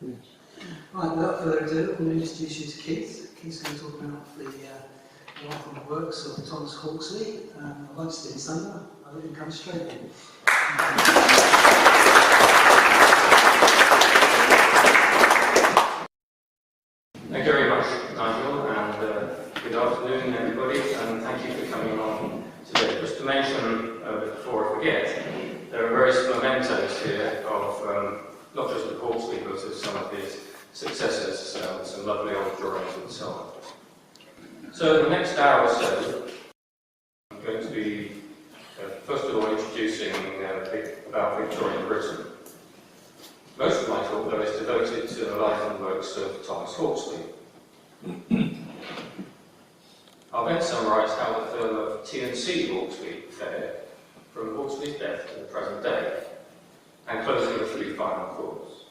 Right, without further ado, I'm going to introduce you to Keith. Keith's going to talk about the life and works of Thomas Hawksley. I'd like to steal his thunder. I'll let him come straight in. Thank you very much, Nigel, and good afternoon, everybody, and thank you for coming along today. Just to mention, before I forget, there are various mementos here of not just of Hawksley, but of some of his successors, some lovely old drawings and so on. So in the next hour or so, I'm going to be, first of all, introducing about Victorian Britain. Most of my talk, though, is devoted to the life and works of Thomas Hawksley. I'll then summarise how the firm of T&C Hawksley fared from Hawksley's death to the present day, and closing with 3 final thoughts.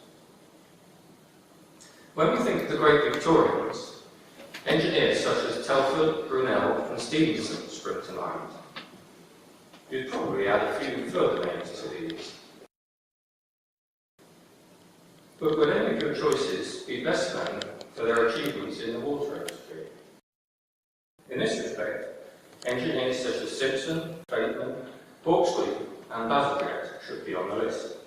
When we think of the great Victorians, engineers such as Telford, Brunel and Stephenson spring to mind. You'd probably add a few further names to these. But would any good choices be best known for their achievements in the water industry? In this respect, engineers such as Simpson, Bateman, Hawksley and Bazalgette should be on the list.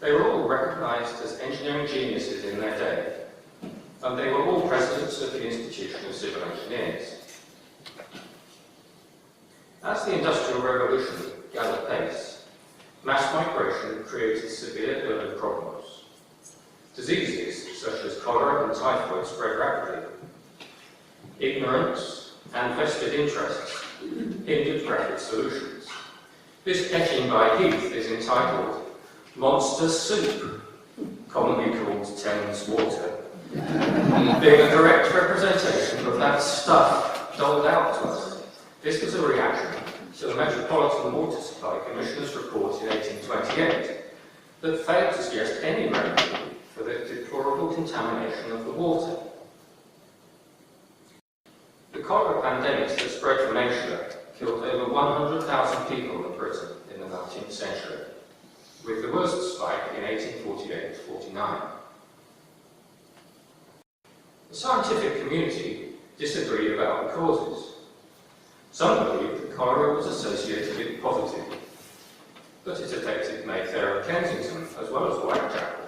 They were all recognised as engineering geniuses in their day, and they were all presidents of the Institution of Civil Engineers. As the Industrial Revolution gathered pace, mass migration created severe urban problems. Diseases such as cholera and typhoid spread rapidly. Ignorance and vested interests hindered rapid solutions. This etching by Heath is entitled Monster Soup, commonly called Thames Water, being a direct representation of that stuff doled out to us. This was a reaction to the Metropolitan Water Supply Commissioner's report in 1828 that failed to suggest any remedy for the deplorable contamination of the water. The cholera pandemics that spread from Asia killed over 100,000 people in Britain in the 19th century, with the worst spike in 1848-49. The scientific community disagreed about the causes. Some believed that cholera was associated with poverty, but it affected Mayfair and Kensington as well as Whitechapel.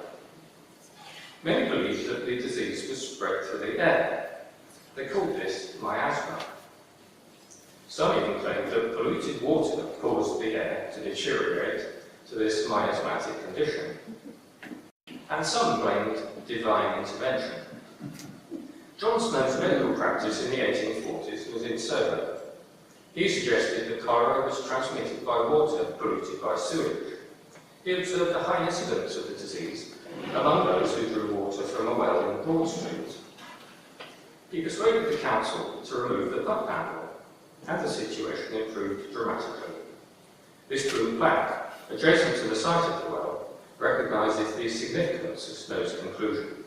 Many believed that the disease was spread through the air. They called this miasma. Some even claimed that polluted water caused the air to deteriorate to this miasmatic condition. And some blamed divine intervention. John Snow's medical practice in the 1840s was in Soho. He suggested that cholera was transmitted by water polluted by sewage. He observed a high incidence of the disease among those who drew water from a well in Broad Street. He persuaded the council to remove the pump handle, and the situation improved dramatically. This blue plaque, adjacent to the site of the well, recognises the significance of Snow's conclusion.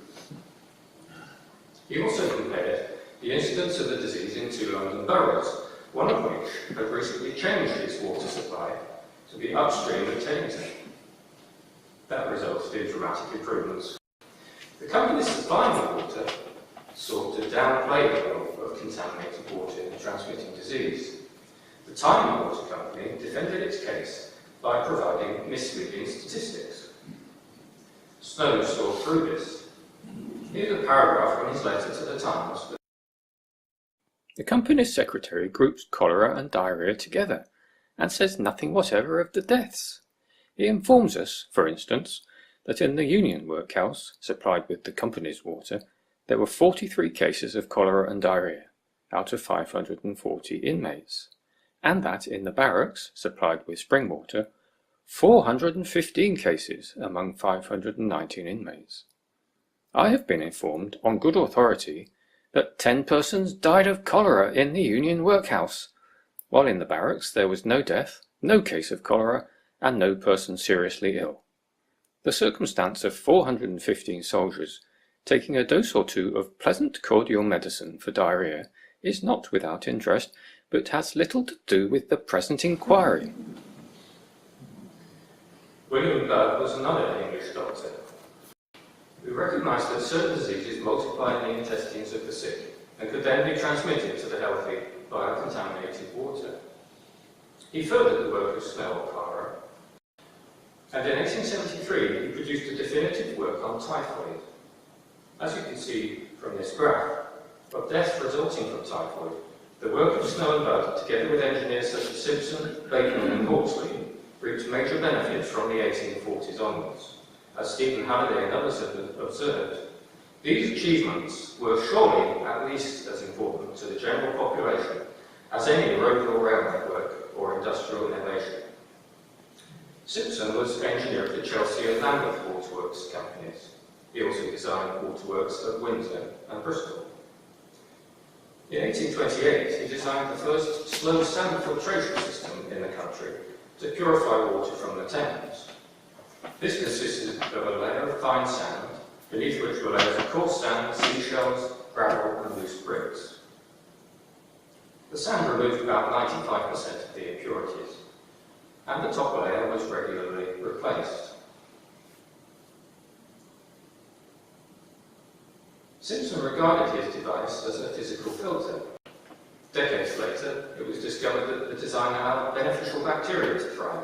He also compared the incidence of the disease in 2 London boroughs, one of which had recently changed its water supply to be upstream of Teddington. That resulted in dramatic improvements. The companies supplying the water sought to downplay the role of contaminated water in transmitting disease. The Time Water Company defended its case by providing misleading statistics. Snow saw through this. Here's a paragraph from his letter to the Times. The company's secretary groups cholera and diarrhoea together and says nothing whatever of the deaths. He informs us, for instance, that in the Union Workhouse, supplied with the company's water, there were 43 cases of cholera and diarrhoea, out of 540 inmates, and that in the barracks, supplied with spring water, 415 cases among 519 inmates. I have been informed, on good authority, that 10 persons died of cholera in the Union Workhouse, while in the barracks there was no death, no case of cholera, and no person seriously ill. The circumstance of 415 soldiers taking a dose or two of pleasant cordial medicine for diarrhoea is not without interest, but has little to do with the present inquiry. William Bell was another English doctor. who recognised that certain diseases multiply in the intestines of the sick and could then be transmitted to the healthy via contaminated water. He furthered the work of Snell, cholera, and in 1873 he produced a definitive work on typhoid. As you can see from this graph, of deaths resulting from typhoid, the work of Snell and Budd, together with engineers such as Simpson, Bateman and Hawksley, reaped major benefits from the 1840s onwards. As Stephen Halliday and others have observed, these achievements were surely at least as important to the general population as any road or rail network or industrial innovation. Simpson was engineer of the Chelsea and Lambeth waterworks companies. He also designed waterworks at Windsor and Bristol. In 1828, he designed the first slow sand filtration system in the country to purify water from the Thames. This consisted of a layer of fine sand, beneath which were layers of coarse sand, seashells, gravel and loose bricks. The sand removed about 95% of the impurities, and the top layer was regularly replaced. Simpson regarded his device as a physical filter. Decades later, it was discovered that the design allowed beneficial bacteria to thrive.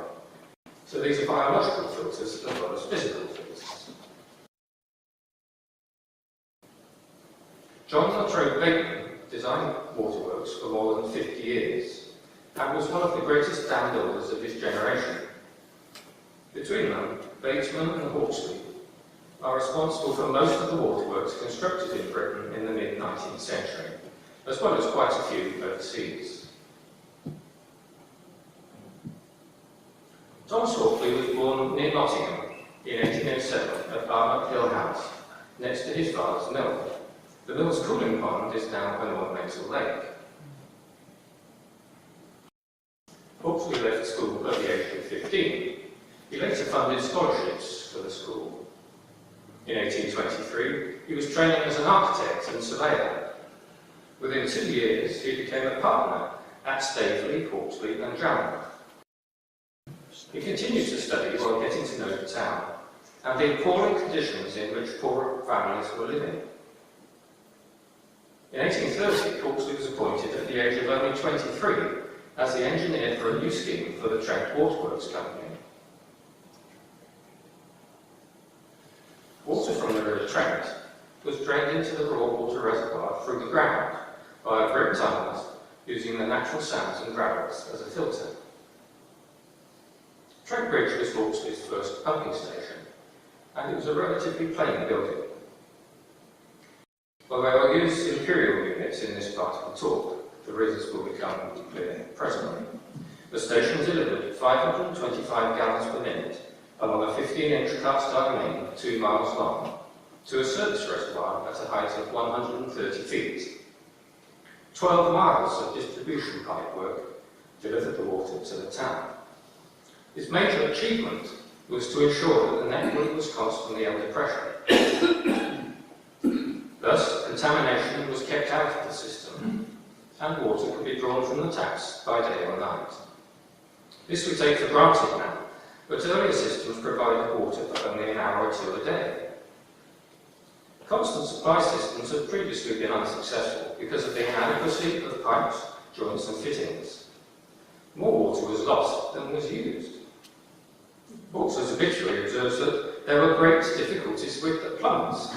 So these are biological filters as well as physical filters. John Luttrell Bateman designed waterworks for more than 50 years and was one of the greatest dam builders of his generation. Between them, Bateman and Hawksley are responsible for most of the waterworks constructed in Britain in the mid-19th century, as well as quite a few overseas. Thomas Hawksley was born near Nottingham in 1807 at Barnard Hill House, next to his father's mill. The mill's cooling pond is now an ornamental lake. Hawksley left school at the age of 15. He later funded scholarships for the school. In 1823, he was training as an architect and surveyor. Within 2 years, he became a partner at Staveley, Hawksley and Jarmouth. He continued to study while getting to know the town and the appalling conditions in which poor families were living. In 1830, Hawksley was appointed at the age of only 23 as the engineer for a new scheme for the Trent Waterworks Company. Water from the River Trent was drained into the raw water reservoir through the ground via brick tunnels using the natural sands and gravels as a filter. Trent Bridge was Hawksley's first pumping station, and it was a relatively plain building. Although I will use imperial units in this part of the talk, the reasons will become clear presently. The station delivered 525 gallons per minute along a 15-inch cast-iron main 2 miles long to a surface reservoir at a height of 130 feet. 12 miles of distribution pipework delivered the water to the town. Its major achievement was to ensure that the network was constantly under pressure. Thus, contamination was kept out of the system, and water could be drawn from the taps by day or night. This we take for granted now, but earlier systems provided water for only an hour or two a day. Constant supply systems had previously been unsuccessful because of the inadequacy of pipes, joints and fittings. More water was lost than was used. Hawksley's obituary observes that there were great difficulties with the plumbers.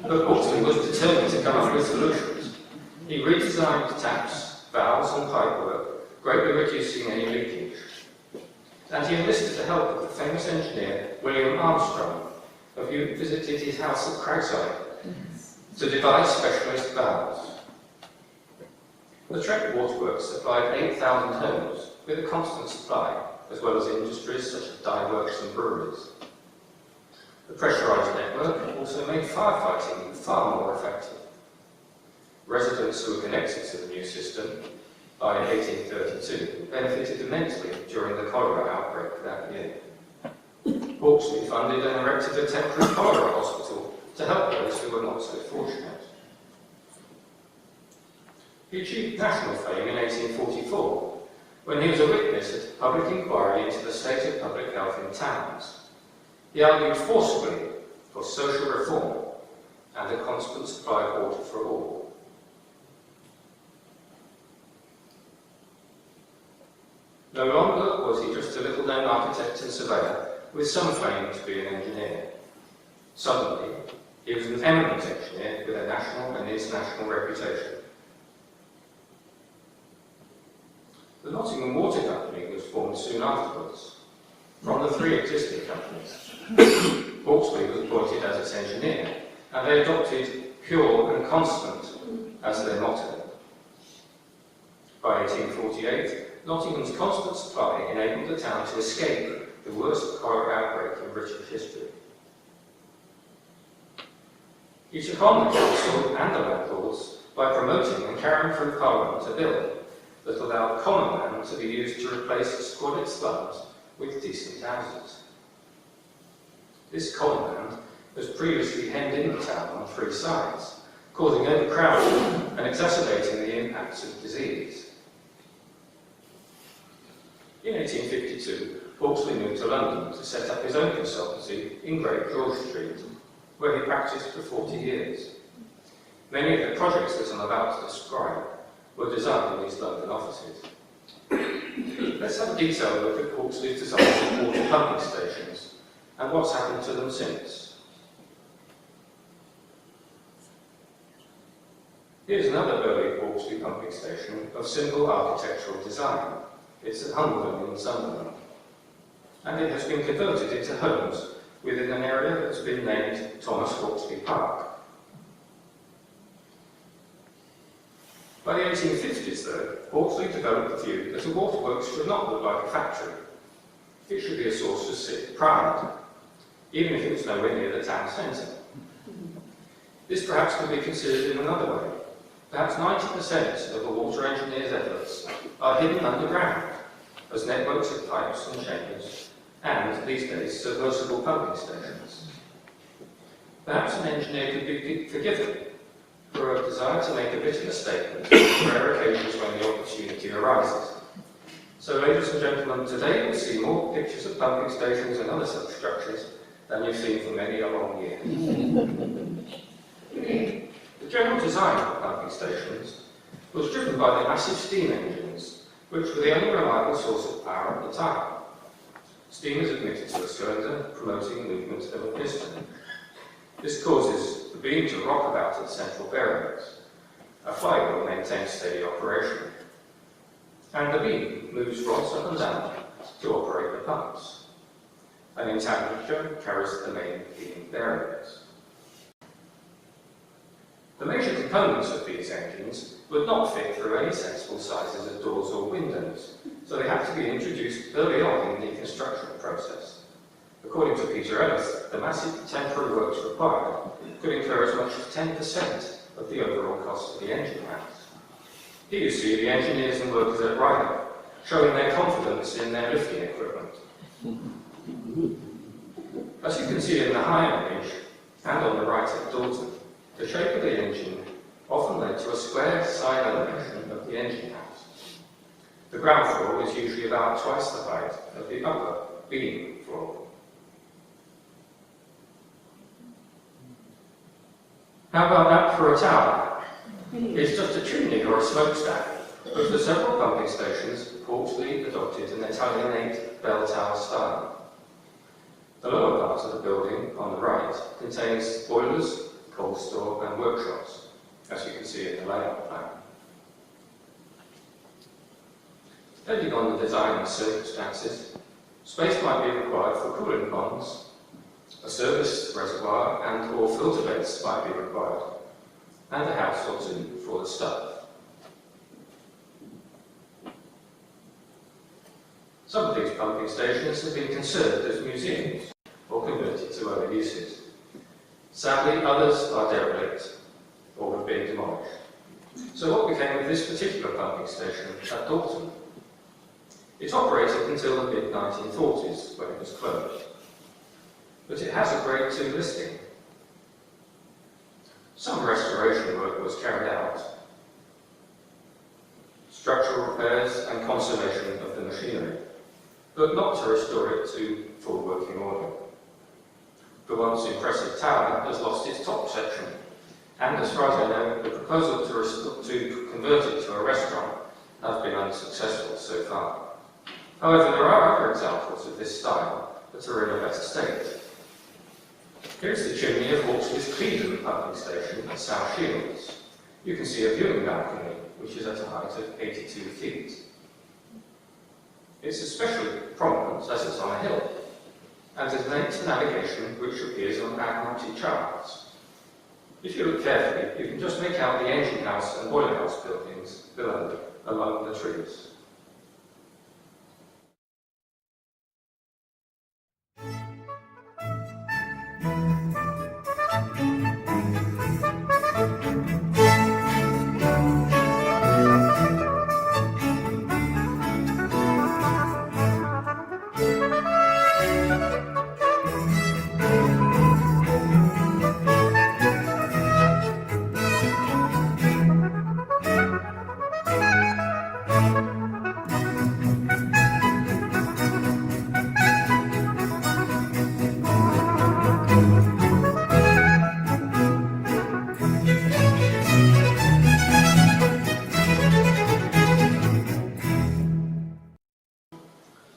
But Hawksley was determined to come up with solutions. He redesigned taps, valves and pipework, greatly reducing any leakage. And he enlisted the help of the famous engineer William Armstrong, of who visited his house at Crowside, to devise specialist valves. The Trent Waterworks supplied 8,000 homes with a constant supply, as well as industries such as dye works and breweries. The pressurised network also made firefighting far more effective. Residents who were connected to the new system by 1832 benefited immensely during the cholera outbreak that year. Hawksley funded and erected a temporary cholera hospital to help those who were not so fortunate. He achieved national fame in 1844 when he was a witness at a public inquiry into the state of public health in towns. He argued forcibly for social reform and a constant supply of water for all. No longer was he just a little-known architect and surveyor with some claim to be an engineer. Suddenly, he was an eminent engineer with a national and international reputation. The Nottingham Water Company was formed soon afterwards. From the three existing companies, Hawksley was appointed as its engineer, and they adopted pure and constant as their motto. By 1848, Nottingham's constant supply enabled the town to escape the worst cholera outbreak in British history. He took on the council and the landlords by promoting and carrying through Parliament a bill that allowed common land to be used to replace squalid slums with decent houses. This common land was previously hemmed in the town on three sides, causing overcrowding and exacerbating the impacts of disease. In 1852, Hawksley moved to London to set up his own consultancy in Great George Street, where he practiced for 40 years. Many of the projects that I'm about to describe were designed in these London offices. Let's have a detailed look at Hawksley's design of water pumping stations and what's happened to them since. Here's another early Hawksley pumping station of simple architectural design. It's at Hungerden in Sunderland, and it has been converted into homes within an area that's been named Thomas Hawksley Park. By the 1850s, though, Hawksley developed the view that a waterworks should not look like a factory. It should be a source of civic pride, even if it was nowhere near the town centre. This perhaps could be considered in another way. Perhaps 90% of a water engineer's efforts are hidden underground as networks of pipes and chambers, and, these days, submersible pumping stations. Perhaps an engineer could be forgiven for a desire to make a bit of a statement on rare occasions when the opportunity arises. So, ladies and gentlemen, today you'll see more pictures of pumping stations and other such structures than you've seen for many a long year. The general design of pumping stations was driven by the massive steam engines, which were the only reliable source of power at the time. Steam is admitted to a cylinder, promoting movement of a piston. This causes the beam to rock about at central bearings. A flywheel maintains steady operation, and the beam moves rods up and down to operate the pumps. An entablature carries the main beam bearings. The major components of these engines would not fit through any sensible sizes of doors or windows, so they had to be introduced early on in the construction process. According to Peter Ellis, the massive temporary works required could incur as much as 10% of the overall cost of the engine house. Here you see the engineers and workers at Ryder showing their confidence in their lifting equipment. As you can see in the high image and on the right at Dalton, the shape of the engine often led to a square side elevation of the engine house. The ground floor was usually about twice the height of the upper beam floor. How about that for a tower? It's just a chimney or a smokestack, but for several pumping stations, Hawksley adopted an Italianate bell tower style. The lower part of the building, on the right, contains boilers, coal store and workshops, as you can see in the layout plan. Depending on the design and circumstances, space might be required for cooling ponds, a service reservoir and or filter beds might be required, and a house or two for the staff. Some of these pumping stations have been conserved as museums or converted to other uses. Sadly, others are derelict or have been demolished. So what became of this particular pumping station at Dalton? It operated until the mid-1940s when it was closed. But it has a Grade 2 listing. Some restoration work was carried out, structural repairs and conservation of the machinery, but not to restore it to full working order. The once impressive tower has lost its top section, and as far as I know, the proposal to convert it to a restaurant has been unsuccessful so far. However, there are other examples of this style that are in a better state. Here's the chimney of Hawksley's Cleveland pumping station at South Shields. You can see a viewing balcony, which is at a height of 82 feet. It's especially prominent as it's on a hill, and is linked to navigation which appears on Admiralty charts. If you look carefully, you can just make out the engine house and boiler house buildings below, among the trees.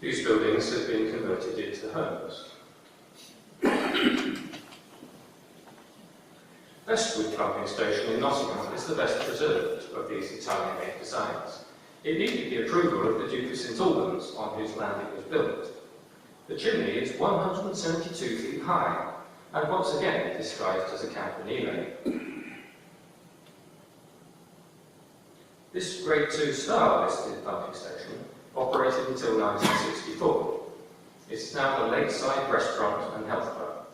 These buildings have been converted into homes. Westwood pumping station in Nottingham is the best preserved of these Italian-made designs. It needed the approval of the Duke of St Albans, on whose land it was built. The chimney is 172 feet high, and once again disguised as a campanile. This Grade 2 star listed pumping station operated until 1964. It's now a lakeside restaurant and health club.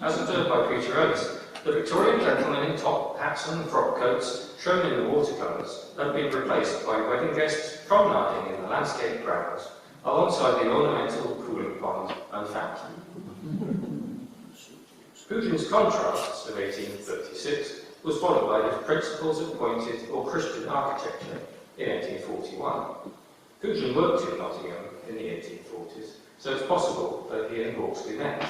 As observed by Peter Ellis, the Victorian gentlemen in top hats and frock coats shown in the watercolours have been replaced by wedding guests promenading in the landscape grounds alongside the ornamental cooling pond and fountain. Pugin's contrasts of 1836 was followed by the principles of pointed or Christian architecture in 1841. Pugin worked in Nottingham in the 1840s, so it's possible that he and Hawksley met.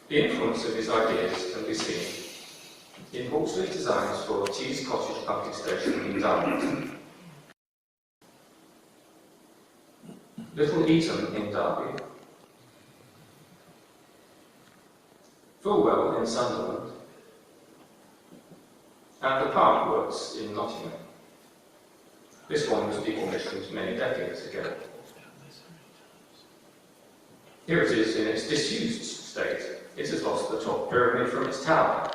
The influence of his ideas can be seen in Hawksley's designs for Tees Cottage pumping station in Derby, Little Eaton in Derby, Fulwell in Sunderland, and the Park Works in Nottingham. This one was decommissioned many decades ago. Here it is in its disused state. It has lost the top pyramid from its tower,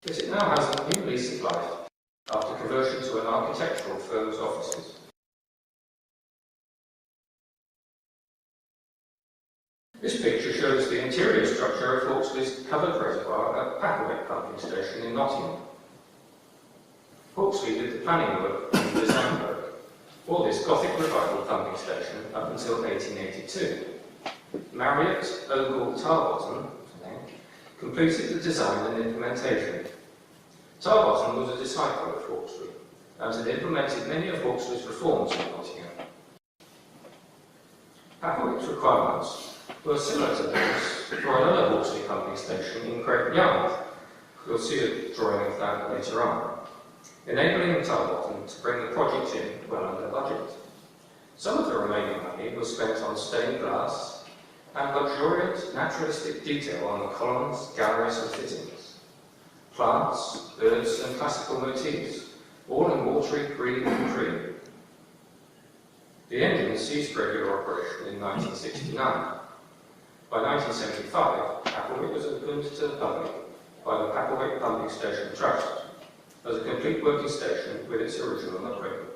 but it now has a new lease of life after conversion to an architectural firm's offices. This picture shows the interior structure of Hawksley's covered reservoir at Packaway pumping station in Nottingham. Hawksley did the planning work and the design work for this Gothic revival pumping station up until 1882. Marriott Ogle Tarbottom completed the design and implementation. Tarbottom was a disciple of Hawksley and had implemented many of Hawksley's reforms in Nottingham. Packaway's requirements were similar to those for another Hawksley pumping station in Great Yarmouth. You'll see a drawing of that later on, enabling Tarbottom to bring the project in well under budget. Some of the remaining money was spent on stained glass and luxuriant naturalistic detail on the columns, galleries and fittings. Plants, birds and classical motifs, all in watery green and cream. The engine ceased regular operation in 1969. By 1975, Packaway was opened to the public by the Packaway Pumping Station Trust as a complete working station with its original equipment.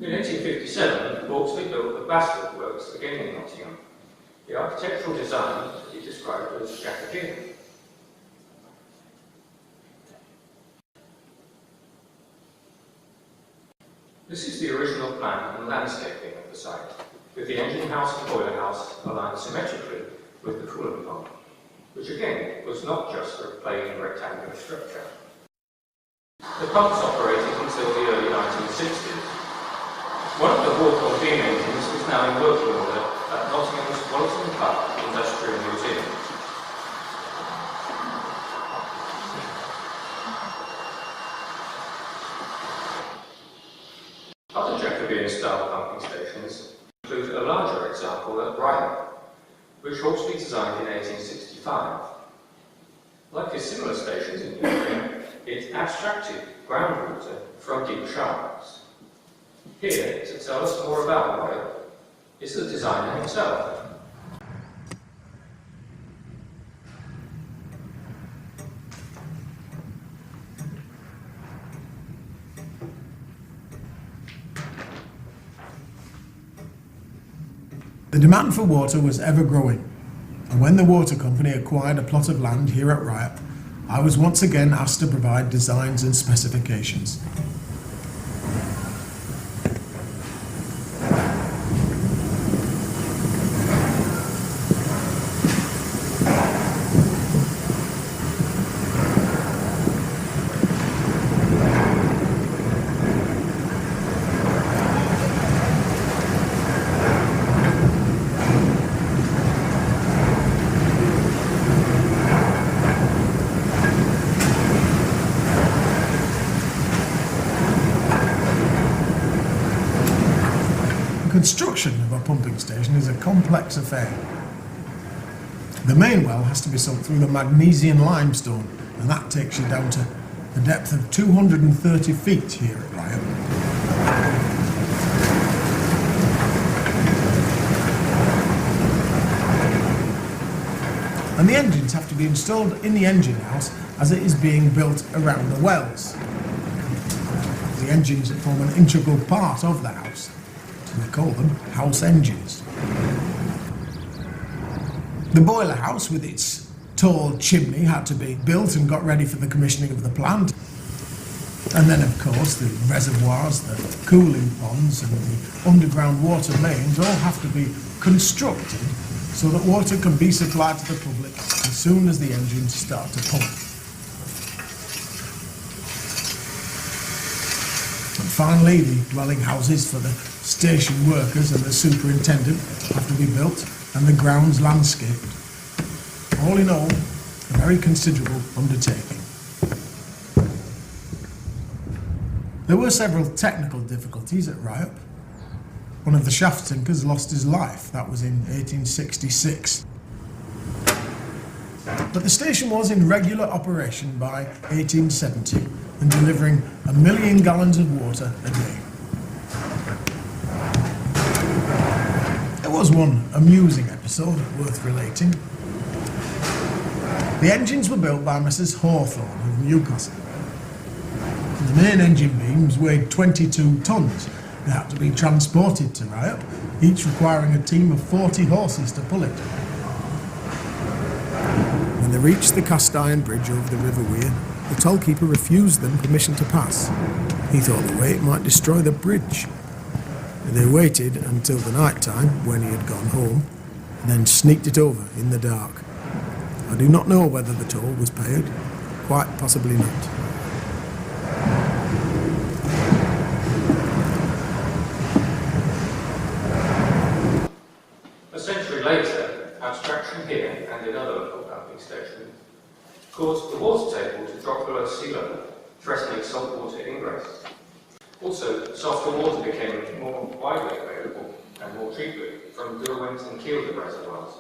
In 1857, Hawksley built the Bastard Works again in Nottingham. The architectural design he described as Jacobean. This is the original plan and landscaping of the site, with the engine house and boiler house aligned symmetrically with the coolant pond, which again was not just a plain rectangular structure. The pumps operated until the early 1960s. One of the Hawthorne beam engines is now in working order at Nottingham's Walton Park Industrial Museum. Other Jacobean-style pumping stations include a larger example at Brighton, which Hawksley designed in 1865. Like his similar stations in the area, it abstracted groundwater from deep shafts. Here, to tell us more about Royal, is the designer himself. The demand for water was ever growing, and when the water company acquired a plot of land here at Ryhope, I was once again asked to provide designs and specifications. Construction of a pumping station is a complex affair. The main well has to be sunk through the magnesian limestone, and that takes you down to the depth of 230 feet here at Ryhope. And the engines have to be installed in the engine house as it is being built around the wells. The engines form an integral part of the house. We call them house engines. The boiler house with its tall chimney had to be built and got ready for the commissioning of the plant. And then of course the reservoirs, the cooling ponds and the underground water mains all have to be constructed so that water can be supplied to the public as soon as the engines start to pump. And finally, the dwelling houses for the station workers and the superintendent have to be built and the grounds landscaped. All in all, a very considerable undertaking. There were several technical difficulties at Ryhope. One of the shaft sinkers lost his life. That was in 1866. But the station was in regular operation by 1870 and delivering 1 million gallons of water a day. There was one amusing episode worth relating. The engines were built by Messrs. Hawthorne of Newcastle. The main engine beams weighed 22 tonnes. They had to be transported to Ryhope, each requiring a team of 40 horses to pull it. When they reached the cast iron bridge over the River Wear, the tollkeeper refused them permission to pass. He thought the weight might destroy the bridge. They waited until the night time, when he had gone home, and then sneaked it over in the dark. I do not know whether the toll was paid, quite possibly not. A century later, abstraction here and in other local pumping stations caused the water table to drop below sea level, threatening saltwater ingress. Also, softer water became more widely available and more cheaply from Derwent and Kielder reservoirs.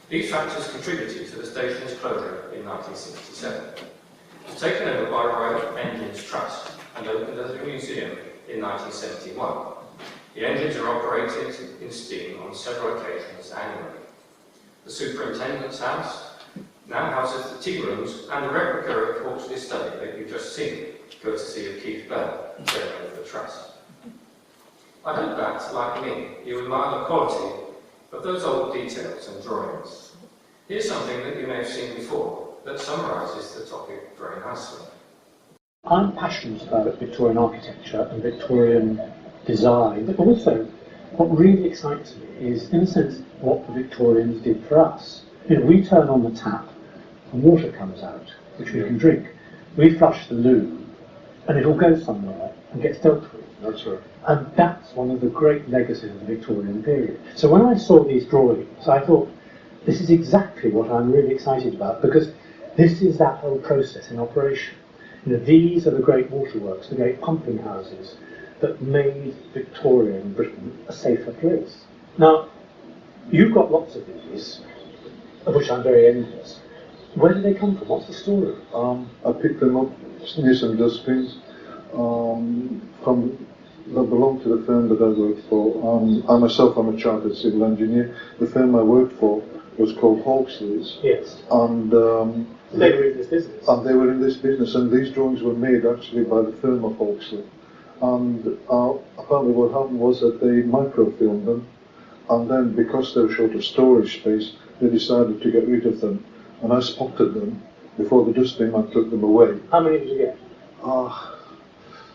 These factors contributed to the station's closure in 1967. It was taken over by Royal Engines Trust and opened as a museum in 1971. The engines are operated in steam on several occasions annually. The Superintendent's House now houses the tea rooms and the replica of Hawksley study that you've just seen, courtesy of Keith Bell, chairman of the Trust. I hope that, like me, you admire the quality of those old details and drawings. Here's something that you may have seen before that summarises the topic very nicely. I'm passionate about Victorian architecture and Victorian design, but also what really excites me is, in a sense, what the Victorians did for us. You know, we turn on the tap and water comes out, which we can drink. We flush the loo and it all goes somewhere and gets dealt with. That's right. And that's one of the great legacies of the Victorian period. So when I saw these drawings, I thought, this is exactly what I'm really excited about, because this is that whole process in operation. You know, these are the great waterworks, the great pumping houses that made Victorian Britain a safer place. Now, you've got lots of these, of which I'm very envious. Where do they come from? What's the story? I picked them up near some dustbins that belong to the firm that I worked for. I myself am a chartered civil engineer. The firm I worked for was called Hawksley's. Yes. And they were in this business. And they were in this business, and these drawings were made actually by the firm of Hawksley. And apparently what happened was that they microfilmed them, and then because they were short of storage space, they decided to get rid of them. And I spotted them before the dustbin man took them away. How many did you get?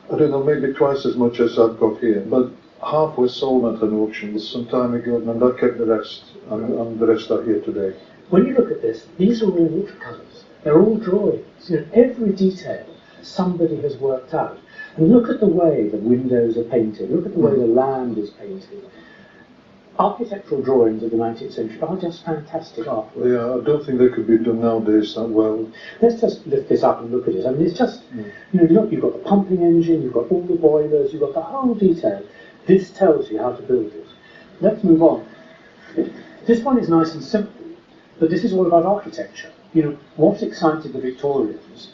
I don't know, maybe twice as much as I've got here, but half were sold at an auction some time ago, and I kept the rest, and the rest are here today. When you look at this, these are all watercolours. They're all drawings. You know, every detail somebody has worked out. And look at the way the windows are painted. Look at the way the land is painted. Architectural drawings of the 19th century are just fantastic artwork. Yeah, I don't think they could be done nowadays that well. Let's just lift this up and look at it. I mean, it's just, you know, look, you've got the pumping engine, you've got all the boilers, you've got the whole detail. This tells you how to build it. Let's move on. This one is nice and simple, but this is all about architecture. You know, what excited the Victorians?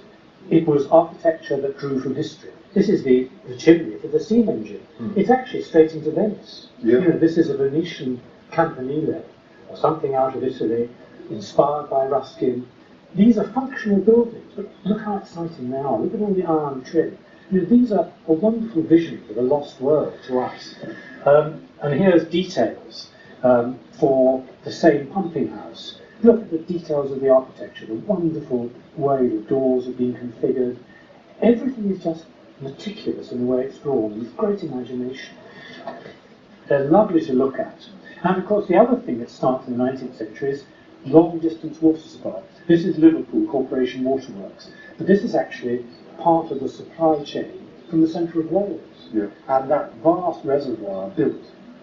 It was architecture that drew from history. This is the chimney for the steam engine. It's actually straight into Venice. Yeah. You know, this is a Venetian campanile, or something out of Italy, inspired by Ruskin. These are functional buildings, but look how exciting they are. Look at all the iron trim. You know, these are a wonderful vision of a lost world to us. And here's details for the same pumping house. Look at the details of the architecture, the wonderful way the doors have been configured. Everything is just meticulous in the way it's drawn, with great imagination. They're lovely to look at. And of course, the other thing that starts in the 19th century is long-distance water supply. This is Liverpool Corporation Waterworks, but this is actually part of the supply chain from the centre of Wales. Yeah. And that vast reservoir built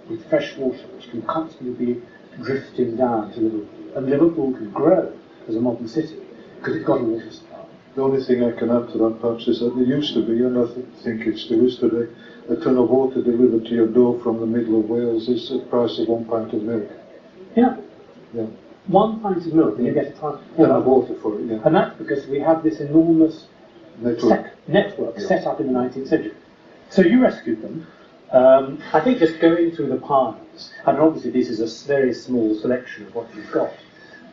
with fresh water, which can constantly be drifting down to Liverpool. And Liverpool can grow as a modern city because it's got a water supply. The only thing I can add to that perhaps is that there used to be, and I think it still is today, a ton of water delivered to your door from the middle of Wales is the price of 1 pint of milk. Yeah. Yeah. 1 pint of milk and you get a pint of water for it, yeah. And that's because we have this enormous network Yeah. set up in the 19th century. So you rescued them. I think just going through the piles, and obviously this is a very small selection of what you've got,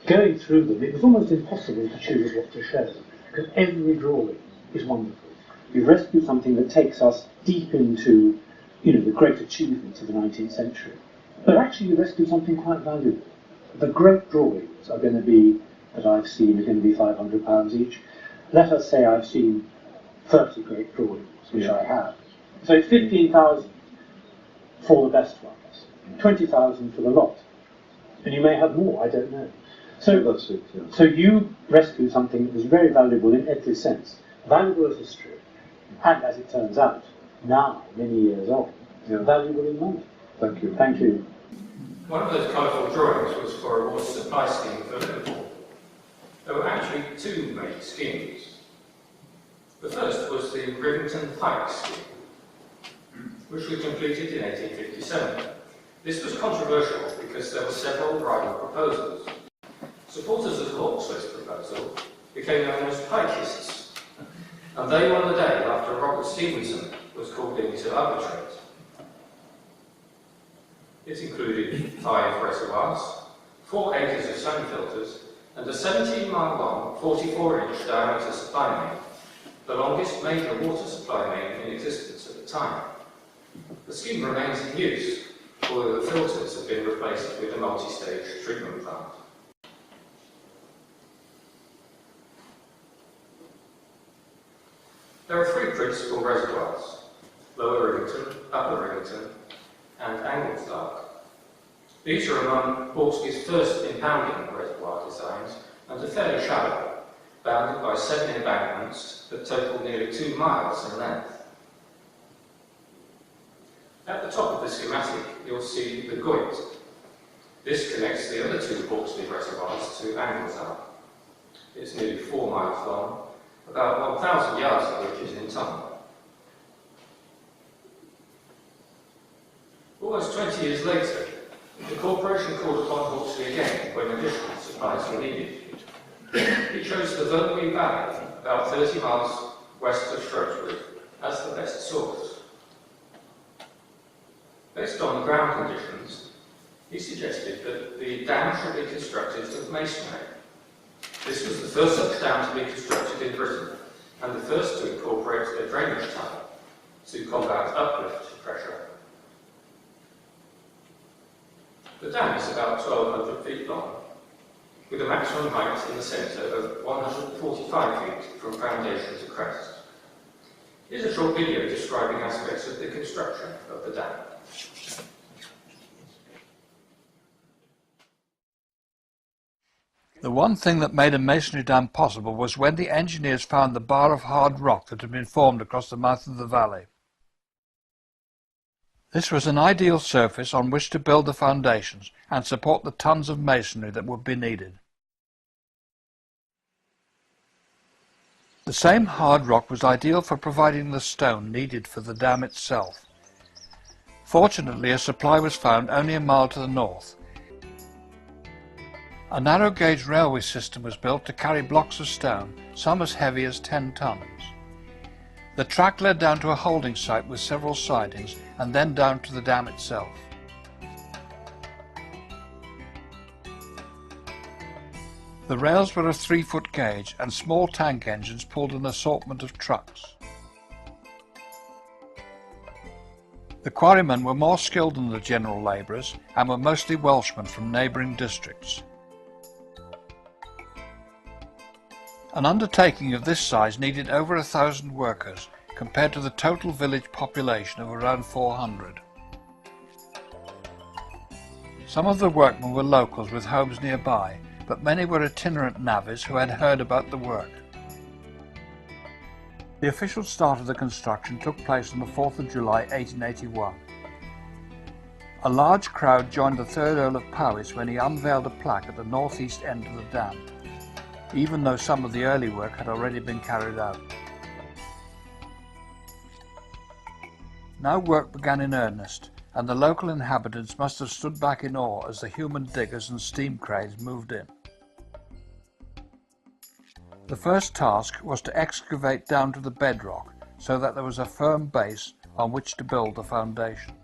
going through them, it was almost impossible to choose what to show, because every drawing is wonderful. You've rescued something that takes us deep into, the great achievements of the 19th century. But actually you rescued something quite valuable. The great drawings are going to be, that I've seen, are going to be £500 each. Let us say I've seen 30 great drawings, which I have. So it's 15,000 for the best ones, 20,000 for the lot. And you may have more, I don't know. So that's it, yeah. So you rescued something that was very valuable in every sense. Valuable as history, and as it turns out, now, many years on, valuable in money. Thank you. Thank you. One of those colourful drawings was for a water supply scheme for Liverpool. There were actually 2 main schemes. The first was the Rivington Pike scheme, which we completed in 1857. This was controversial because there were several rival proposals. Supporters of Hawksley's proposal became known as Pikeists, and they won the day after Robert Stephenson was called in to arbitrate. It included 5 reservoirs, 4 acres of sand filters, and a 17-mile-long, 44-inch diameter supply main, the longest major water supply main in existence at the time. The scheme remains in use, although the filters have been replaced with a multi-stage treatment plant. There are 3 principal reservoirs: Lower Rivington, Upper Rivington, and Anglesdark. These are among Hawksley's first impounding reservoir designs and are fairly shallow, bounded by 7 embankments that total nearly 2 miles in length. At the top of the schematic, you'll see the Goyt. This connects the other 2 Hawksley reservoirs to Anglesdark. It's nearly 4 miles long, about 1,000 yards of which is in tunnel. Almost 20 years later, the corporation called upon Hawksley again when additional supplies were needed. It chose the Vernwy Valley, about 30 miles west of Shrewsbury, as the best source. Based on the ground conditions, he suggested that the dam should be constructed of masonry. This was the first such dam to be constructed in Britain, and the first to incorporate a drainage tunnel to combat uplift pressure. The dam is about 1,200 feet long, with a maximum height in the centre of 145 feet from foundation to crest. Here's a short video describing aspects of the construction of the dam. The one thing that made a masonry dam possible was when the engineers found the bar of hard rock that had been formed across the mouth of the valley. This was an ideal surface on which to build the foundations and support the tons of masonry that would be needed. The same hard rock was ideal for providing the stone needed for the dam itself. Fortunately, a supply was found only a mile to the north. A narrow gauge railway system was built to carry blocks of stone, some as heavy as 10 tons. The track led down to a holding site with several sidings and then down to the dam itself. The rails were of 3-foot gauge and small tank engines pulled an assortment of trucks. The quarrymen were more skilled than the general labourers and were mostly Welshmen from neighbouring districts. An undertaking of this size needed over 1,000 workers, compared to the total village population of around 400. Some of the workmen were locals with homes nearby, but many were itinerant navvies who had heard about the work. The official start of the construction took place on the 4th of July 1881. A large crowd joined the 3rd Earl of Powys when he unveiled a plaque at the northeast end of the dam, even though some of the early work had already been carried out. Now work began in earnest, and the local inhabitants must have stood back in awe as the human diggers and steam cranes moved in. The first task was to excavate down to the bedrock so that there was a firm base on which to build the foundations.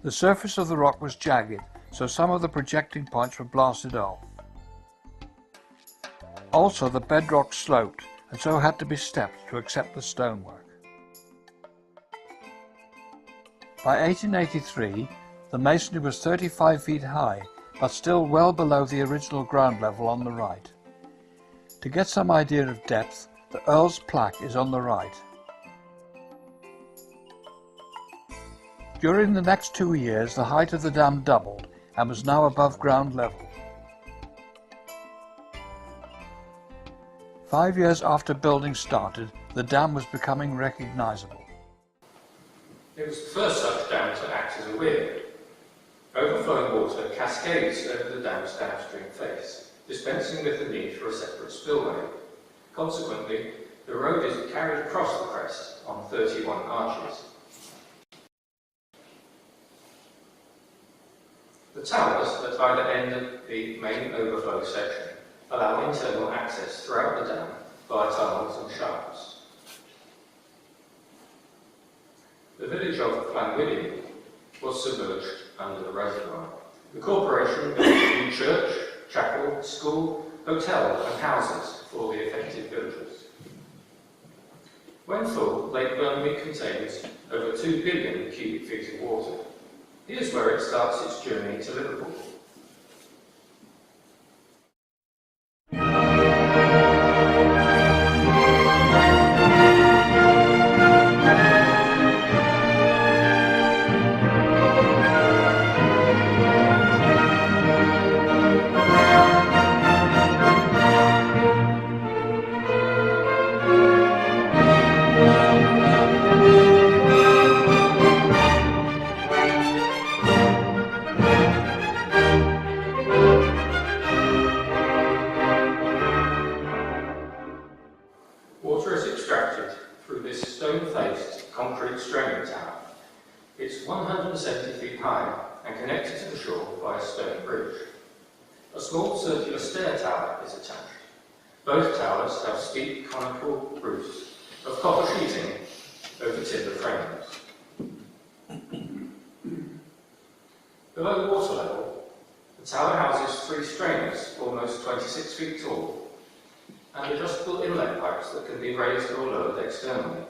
The surface of the rock was jagged, so some of the projecting points were blasted off. Also, the bedrock sloped and so had to be stepped to accept the stonework. By 1883, the masonry was 35 feet high, but still well below the original ground level on the right. To get some idea of depth, the Earl's plaque is on the right. During the next 2 years, the height of the dam doubled and was now above ground level. 5 years after building started, the dam was becoming recognisable. It was the first such dam to act as a weir. Overflowing water cascades over the dam's downstream face, dispensing with the need for a separate spillway. Consequently, the road is carried across the crest on 31 arches. The towers at either end of the main overflow section allow internal access throughout the dam via tunnels and shafts. The village of Llanwilliam was submerged under the reservoir. The corporation built a new church, chapel, school, hotel and houses for the affected villagers. When full, Lake Burnley contains over 2 billion cubic feet of water. Here's where it starts its journey to Liverpool. Water is extracted through this stone-faced concrete straining tower. It's 170 feet high and connected to the shore by a stone bridge. A small circular stair tower is attached. Both towers have steep conical roofs of copper sheeting over timber frames. Below water level, the tower houses 3 strainers almost 26 feet tall and adjustable inlet pipes that can be raised or lowered externally.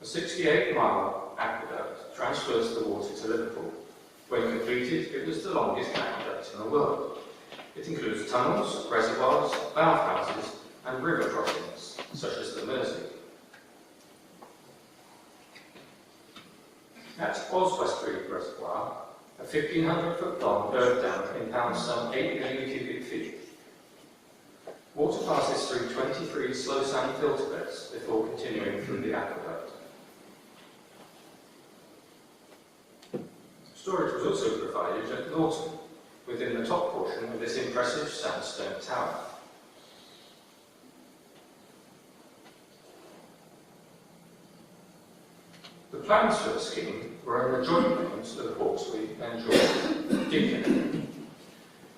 A 68-mile aqueduct transfers the water to Liverpool. When completed, it was the longest aqueduct in the world. It includes tunnels, reservoirs, valve houses, and river crossings, such as the Mersey. At Oswestry Reservoir, a 1,500-foot-long earth dam impounds some 8 million cubic feet. Water passes through 23 slow sand filter beds before continuing through the aqueduct. Storage was also provided at Norton, within the top portion of this impressive sandstone tower. The plans for the scheme were in the joint names of Hawksley and George Deacon.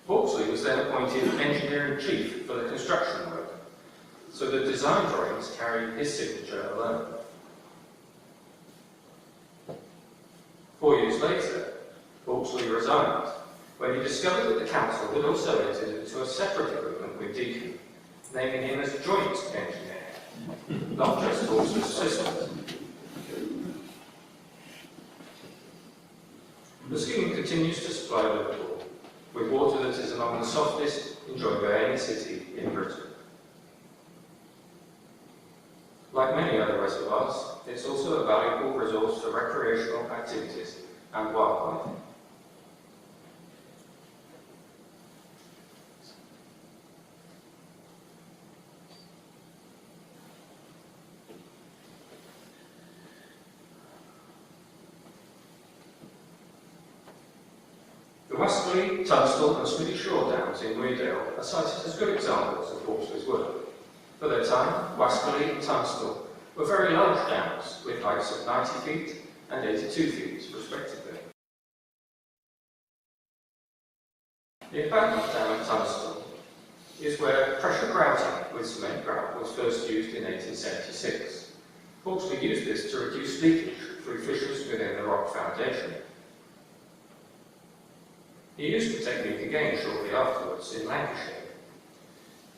Hawksley was then appointed engineer-in-chief for the construction work, so the design drawings carried his signature alone. 4 years later, Hawksley resigned when he discovered that the council had also entered into a separate agreement with Deacon, naming him as joint engineer, not just Hawksley's assistant. The scheme continues to supply Liverpool with water that is among the softest enjoyed by any city in Britain. Like many other reservoirs, it's also a valuable resource for recreational activities and wildlife. The Hawksley, Tunstall and Smithy Shore dams in Weardale are cited as good examples of Hawksley's work. For their time, Hawksley and Tunstall were very large dams with heights of 90 feet and 82 feet respectively. The embankment dam at Tunstall is where pressure grouting with cement grout was first used in 1876. Hawksley used this to reduce leakage through fissures within the rock foundation. He used the technique again shortly afterwards in Lancashire.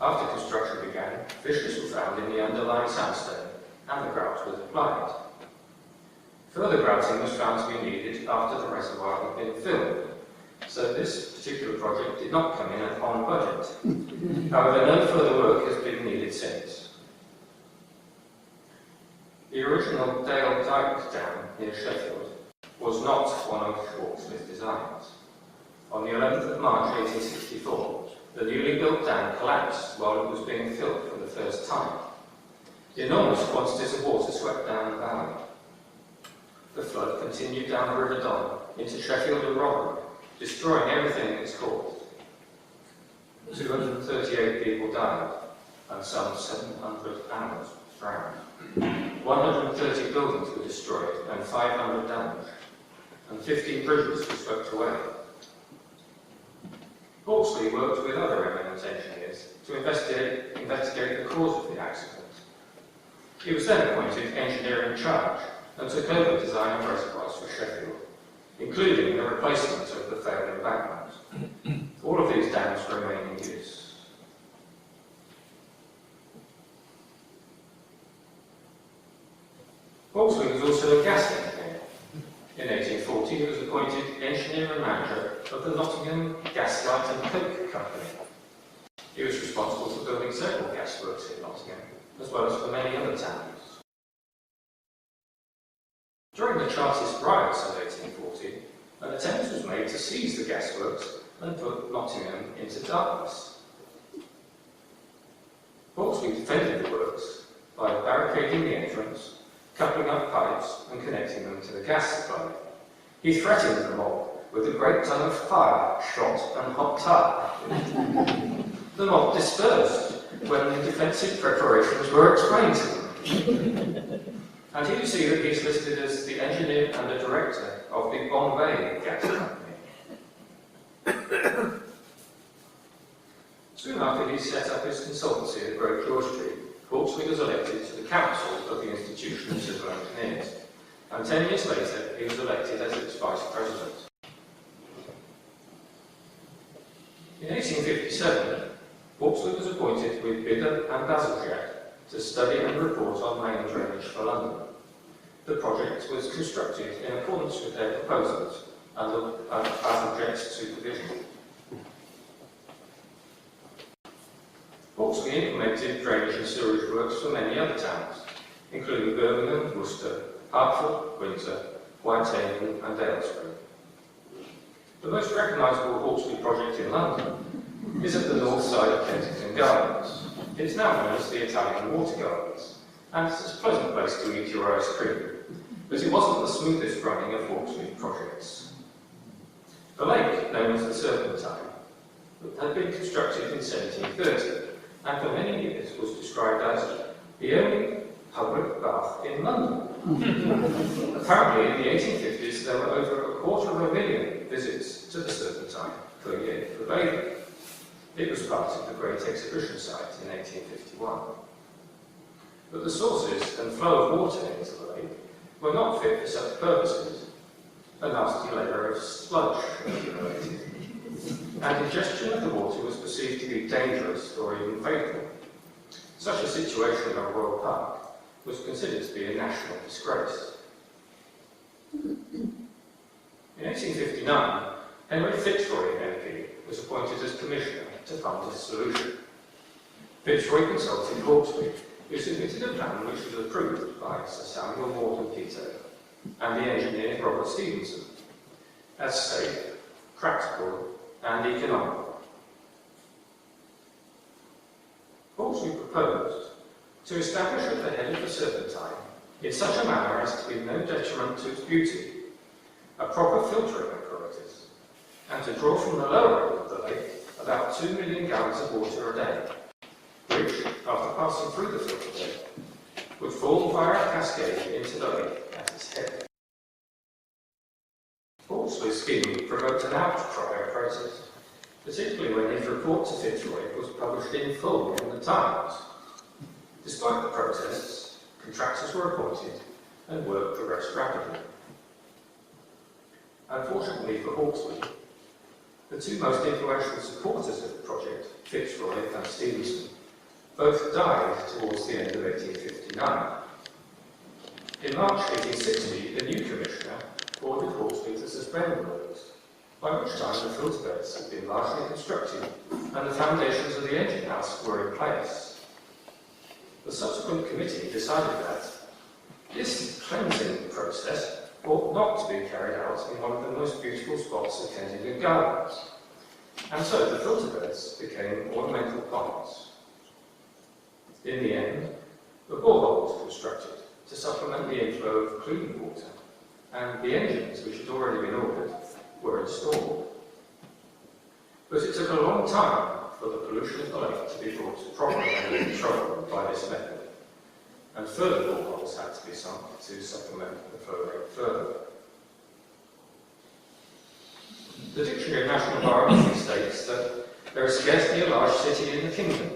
After construction began, fissures were found in the underlying sandstone and the grout was applied. Further grouting was found to be needed after the reservoir had been filled, so this particular project did not come in on budget. However, no further work has been needed since. The original Dale Dyke Dam near Sheffield was not one of Hawksley's designs. On the 11th of March 1864, the newly built dam collapsed while it was being filled for the first time. Enormous quantities of water swept down the valley. The flood continued down the River Don into Sheffield and Rotherham, destroying everything in its course. 238 people died, and some 700 animals drowned. 130 buildings were destroyed and 500 damaged, and 15 bridges were swept away. Hawksley worked with other eminent engineers to investigate the cause of the accident. He was then appointed engineer in charge and took over designing reservoirs for Sheffield, including the replacement of the failed embankment. All of these dams remain in use. Hawksley was also a gas engineer. In 1840, he was appointed engineer and manager of the Nottingham Gas Light and Coke Company. He was responsible for building several gasworks in Nottingham, as well as for many other towns. During the Chartist riots of 1840, an attempt was made to seize the gasworks and put Nottingham into darkness. Hawksley defended the works by barricading the entrance, coupling up pipes and connecting them to the gas supply. He threatened the mob with a great ton of fire, shot and hot tar. The mob dispersed when the defensive preparations were explained to them. And here you see that he's listed as the engineer and the director of the Bombay Gas Company. Soon after he set up his consultancy at Great George Street, Hawksley was elected to the council of the Institution of Civil Engineers, and 10 years later he was elected as its vice president. In 1857, Hawksley was appointed with Bidder and Bazalgette to study and report on main drainage for London. The project was constructed in accordance with their proposals under Bazalgette's supervision. Hawksley implemented drainage and sewerage works for many other towns, including Birmingham, Worcester, Hertford, Windsor, Whitehaven and Aylesbury. The most recognisable Hawksley project in London is at the north side of Kensington Gardens. It's now known as the Italian Water Gardens, and it's a pleasant place to eat your ice cream, but it wasn't the smoothest running of Hawksley projects. The lake, known as the Serpentine, had been constructed in 1730, and for many years was described as the only public bath in London. Apparently, in the 1850s, there were over 250,000 visits to the Serpentine per year for bathing. It was part of the Great Exhibition site in 1851. But the sources and flow of water into the lake were not fit for such purposes. A nasty layer of sludge accumulated, and ingestion of the water was perceived to be dangerous or even fatal. Such a situation in a royal park was considered to be a national disgrace. In 1859, Henry Fitzroy MP was appointed as Commissioner to fund this solution. Fitzroy consulted Hawksley, who submitted a plan which was approved by Sir Samuel Morton-Peto and the engineer Robert Stephenson as safe, practical and economical. Hawksley proposed to establish at the head of the Serpentine, in such a manner as to be no detriment to its beauty, a proper filtering apparatus, and to draw from the lower end of the lake about 2 million gallons of water a day, which, after passing through the filter bed, would fall via a cascade into the lake at its head. Hawksley's scheme provoked an outcry of protest, particularly when his report to Fitzroy was published in full in the Times. Despite the protests, contractors were appointed and work progressed rapidly. Unfortunately for Hawksley, the two most influential supporters of the project, Fitzroy and Stephenson, both died towards the end of 1859. In March 1860, the new commissioner ordered Hawksley to suspend the works, by which time the filter beds had been largely constructed and the foundations of the engine house were in place. The subsequent committee decided that this cleansing process ought not to be carried out in one of the most beautiful spots of Kensington Gardens, and so the filter beds became ornamental ponds. In the end, a borehole was constructed to supplement the inflow of clean water, and the engines, which had already been ordered, were installed. But it took a long time for the pollution of the lake to be brought properly under control by this method, and further boreholes had to be sunk to supplement the flow rate further. The Dictionary of National Biography states that there is scarcely a large city in the kingdom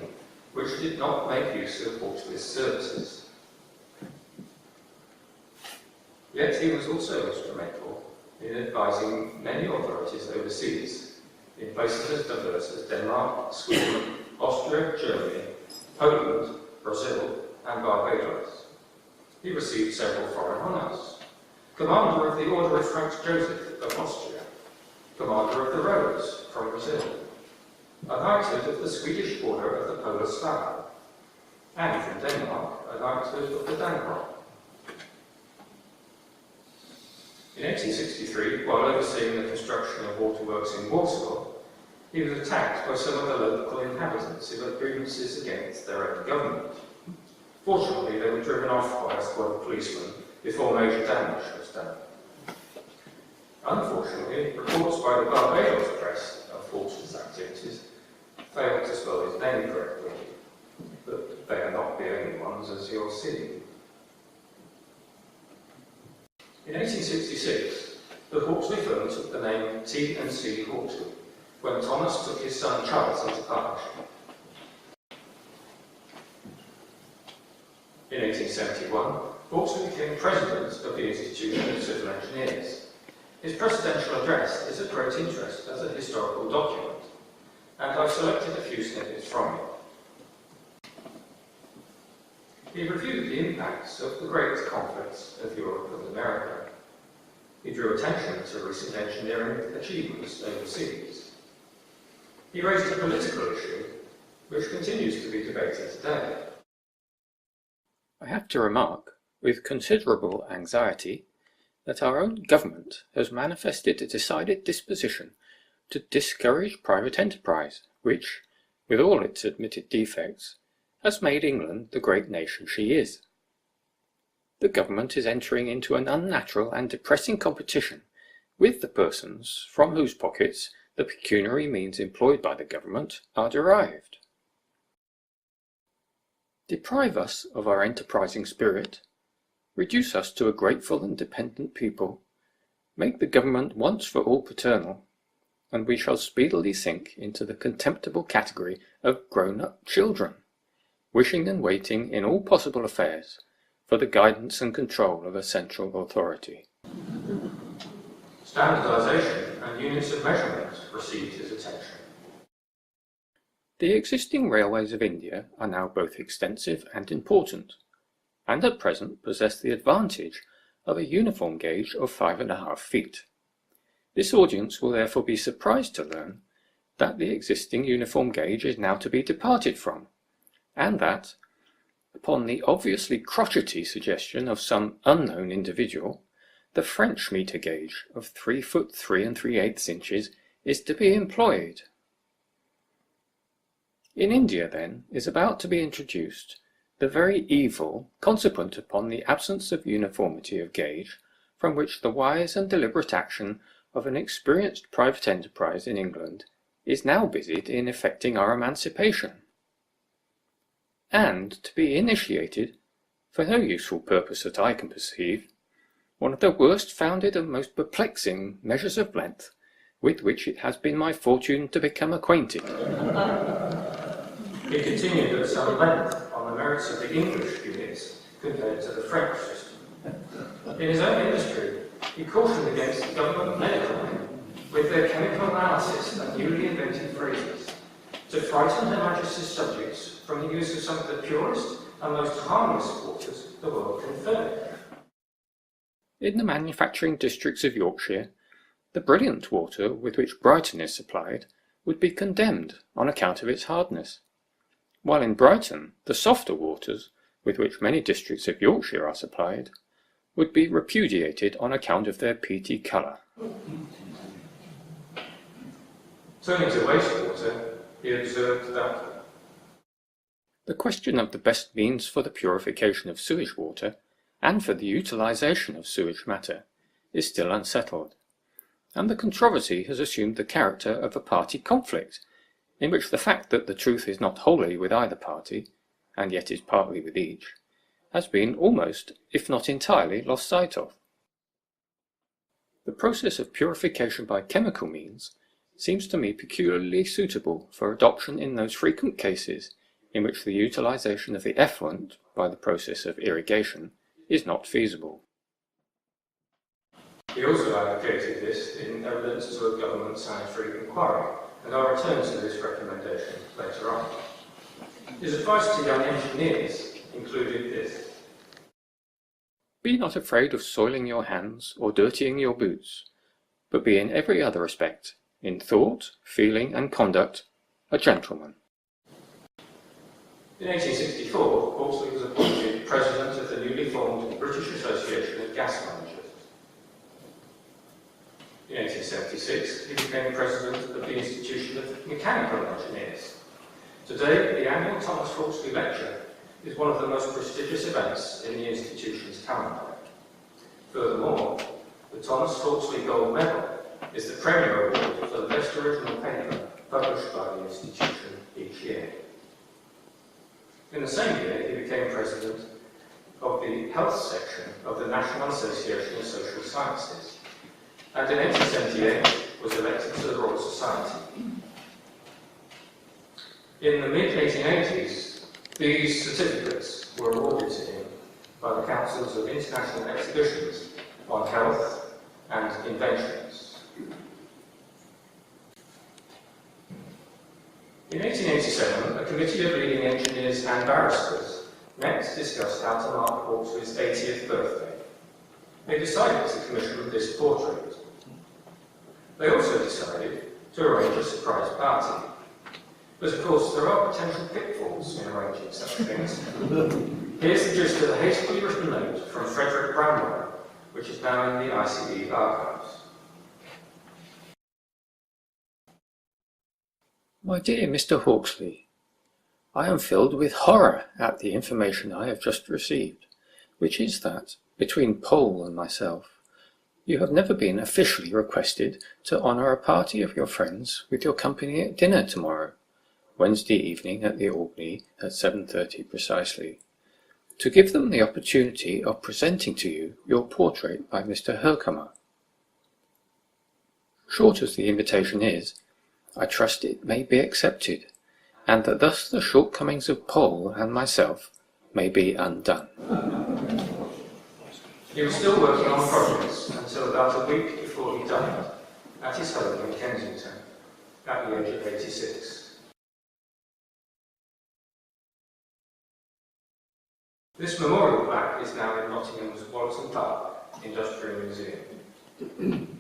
which did not make use of Hawksley's services. Yet he was also instrumental in advising many authorities overseas, in places as diverse as Denmark, Sweden, Austria, Germany, Poland, Brazil, and Barbados. He received several foreign honours: Commander of the Order of Franz Joseph of Austria, Commander of the Rose from Brazil, a knighthood of the Swedish Order of the Polar Star, and from Denmark, a knighthood of the Dannebrog. In 1863, while overseeing the construction of waterworks in Warsaw, he was attacked by some of the local inhabitants who had grievances against their own government. Fortunately, they were driven off by a squad of policemen before major damage was done. Unfortunately, reports by the Barbados press of Hawksley's activities failed to spell his name correctly, but they are not the only ones, as you'll see. In 1866, the Hawksley firm took the name T&C Hawksley when Thomas took his son Charles into partnership. In 1871, Hawksley became president of the Institution of Civil Engineers. His presidential address is of great interest as a historical document, and I've selected a few snippets from it. He reviewed the impacts of the great conflicts of Europe and America. He drew attention to recent engineering achievements overseas. He raised a political issue which continues to be debated today. I have to remark, with considerable anxiety, that our own government has manifested a decided disposition to discourage private enterprise, which, with all its admitted defects, has made England the great nation she is. The government is entering into an unnatural and depressing competition with the persons from whose pockets the pecuniary means employed by the government are derived. Deprive us of our enterprising spirit, reduce us to a grateful and dependent people, make the government once for all paternal, and we shall speedily sink into the contemptible category of grown-up children, wishing and waiting in all possible affairs for the guidance and control of a central authority. Standardisation and units of measurement received his attention. The existing railways of India are now both extensive and important, and at present possess the advantage of a uniform gauge of 5.5 feet. This audience will therefore be surprised to learn that the existing uniform gauge is now to be departed from, and that, upon the obviously crotchety suggestion of some unknown individual, the French metre gauge of 3 foot 3 3/8 inches is to be employed. In India, then, is about to be introduced the very evil consequent upon the absence of uniformity of gauge, from which the wise and deliberate action of an experienced private enterprise in England is now busied in effecting our emancipation, and to be initiated, for no useful purpose that I can perceive, one of the worst founded and most perplexing measures of length with which it has been my fortune to become acquainted. He continued at some length on the merits of the English units compared to the French system. In his own industry, he cautioned against government medical men, with their chemical analysis and newly invented phrases, to frighten Her Majesty's subjects from the use of some of the purest and most harmless waters the world can furnish. In the manufacturing districts of Yorkshire, the brilliant water with which Brighton is supplied would be condemned on account of its hardness, while in Brighton the softer waters with which many districts of Yorkshire are supplied would be repudiated on account of their peaty colour. Turning to wastewater, he observed that the question of the best means for the purification of sewage water and for the utilisation of sewage matter is still unsettled, and the controversy has assumed the character of a party conflict, in which the fact that the truth is not wholly with either party, and yet is partly with each, has been almost, if not entirely, lost sight of. The process of purification by chemical means seems to me peculiarly suitable for adoption in those frequent cases in which the utilisation of the effluent by the process of irrigation is not feasible. he also advocated this in evidence to a government sanitary inquiry, and I'll return to this recommendation later on. His advice to young engineers included this: Be not afraid of soiling your hands or dirtying your boots, but be in every other respect, in thought, feeling, and conduct, a gentleman. In 1864, Hawksley was appointed President of the newly formed British Association of Gas Managers. In 1876, he became President of the Institution of Mechanical Engineers. Today, the annual Thomas Hawksley Lecture is one of the most prestigious events in the institution's calendar. Furthermore, the Thomas Hawksley Gold Medal is the premier award for the best original paper published by the institution each year. In the same year, he became President of the Health Section of the National Association of Social Sciences, and in 1878 was elected to the Royal Society. In the mid-1880s, these certificates were awarded to him by the Councils of International Exhibitions on Health and Inventions. In 1887, a committee of leading engineers and barristers met to discuss how to mark Hawksley's 80th birthday. They decided to commission this portrait. They also decided to arrange a surprise party. But of course, there are potential pitfalls in arranging such things. Here's the gist of a hastily written note from Frederick Bramwell, which is now in the ICE archives. My dear Mr. Hawksley, I am filled with horror at the information I have just received, which is that, between Pole and myself, you have never been officially requested to honour a party of your friends with your company at dinner tomorrow, Wednesday evening at the Albany at 7:30 precisely, to give them the opportunity of presenting to you your portrait by Mr. Herkomer. Short as the invitation is, I trust it may be accepted, and that thus the shortcomings of Pole and myself may be undone. He was still working on projects until about a week before he died, at his home in Kensington, at the age of 86. This memorial plaque is now in Nottingham's Walton Park Industrial Museum.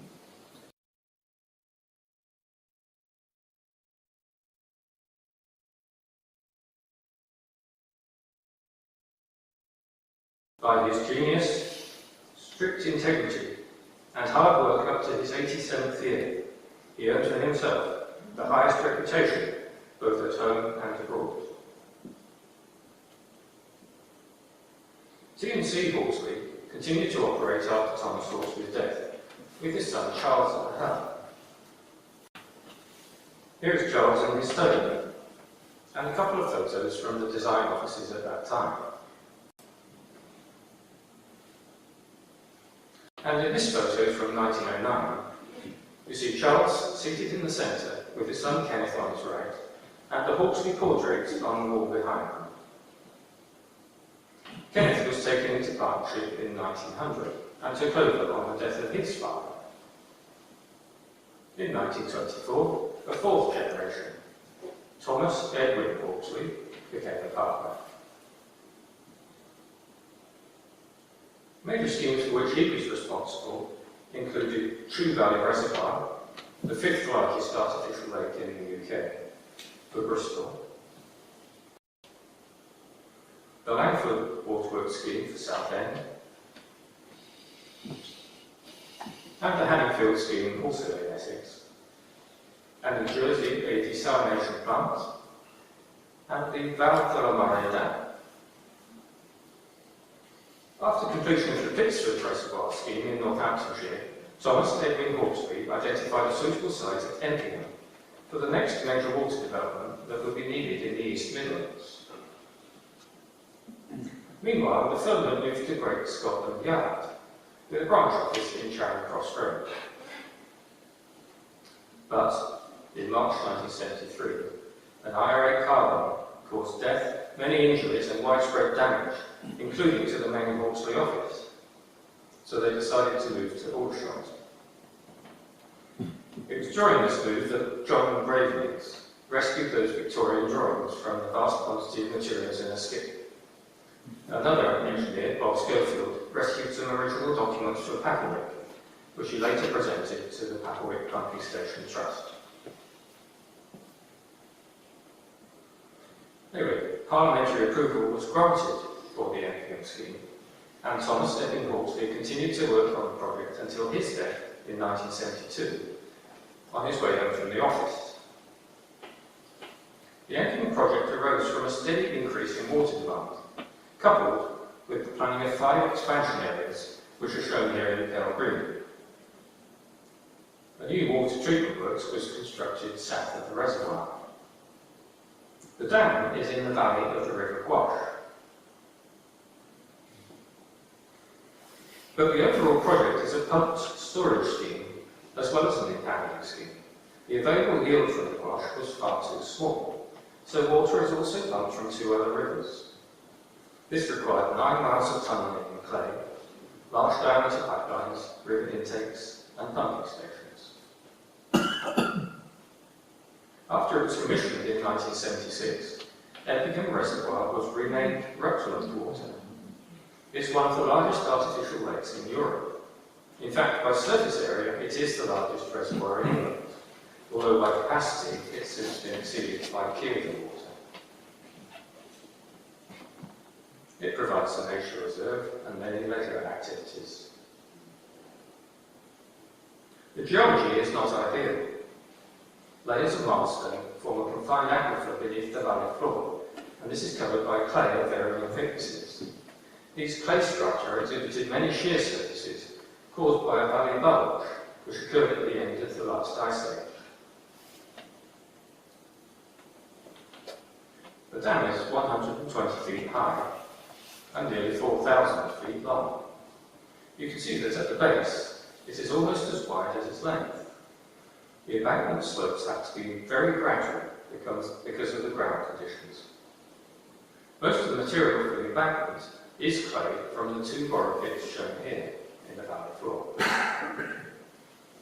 By his genius, strict integrity, and hard work up to his 87th year, he earned for himself the highest reputation, both at home and abroad. T&C Hawksley continued to operate after Thomas Hawksley's death, with his son Charles at the helm. Here is Charles in his study, and a couple of photos from the design offices at that time. And in this photo from 1909, you see Charles seated in the centre with his son Kenneth on his right, and the Hawksley portrait on the wall behind them. Kenneth was taken into partnership in 1900 and took over on the death of his father. In 1924, a fourth generation, Thomas Edwin Hawksley, became a partner. Major schemes for which he was responsible included True Valley Reservoir, the fifth largest artificial lake in the UK, for Bristol, the Langford Waterworks scheme for Southend, and the Hanningfield scheme also in Essex, and in Jersey a desalination plant, and the Valtholomare Dam. After completion of the Pittsford Reservoir scheme in Northamptonshire, Thomas Edwin Hawksley identified a suitable site at Empingham for the next major water development that would be needed in the East Midlands. Meanwhile, the firm had moved to Great Scotland Yard, with a branch office in Charing Cross Road. But, in March 1973, an IRA car bomb caused death, many injuries and widespread damage, including to the main Hawksley office. So they decided to move to Aldershot. It was during this move that John Gravelings rescued those Victorian drawings from the vast quantity of materials in a skip. Another engineer, Bob Schofield, rescued some original documents from Papplewick, which he later presented to the Papplewick Pumping Station Trust. Anyway, parliamentary approval was granted for the Empingham scheme, and Thomas Edwin Hawksley continued to work on the project until his death in 1972, on his way home from the office. The Empingham project arose from a steady increase in water demand, coupled with the planning of 5 expansion areas, which are shown here in pale green. A new water treatment works was constructed south of the reservoir. The dam is in the valley of the River Gwash. But the overall project is a pumped storage scheme, as well as an impounding scheme. The available yield from the Gwash was far too small, so water is also pumped from 2 other rivers. This required 9 miles of tunnelling in clay, large diameter pipelines, river intakes, and pumping stations. After it was commissioned in 1976, Empingham Reservoir was renamed Rutland Water. It's one of the largest artificial lakes in Europe. In fact, by surface area, it is the largest reservoir in England, although by capacity, it's since been exceeded by Kielder Water. It provides a nature reserve and many leisure activities. The geology is not ideal. Layers of marlstone form a confined aquifer beneath the valley floor, and this is covered by clay of varying thicknesses. These clay strata exhibited many shear surfaces caused by a valley bulge, which occurred at the end of the last ice age. The dam is 120 feet high and nearly 4,000 feet long. You can see that at the base, it is almost as wide as its length. The embankment slopes have to be very gradual because of the ground conditions. Most of the material for the embankment is clay from the 2 borrow pits shown here in the valley floor.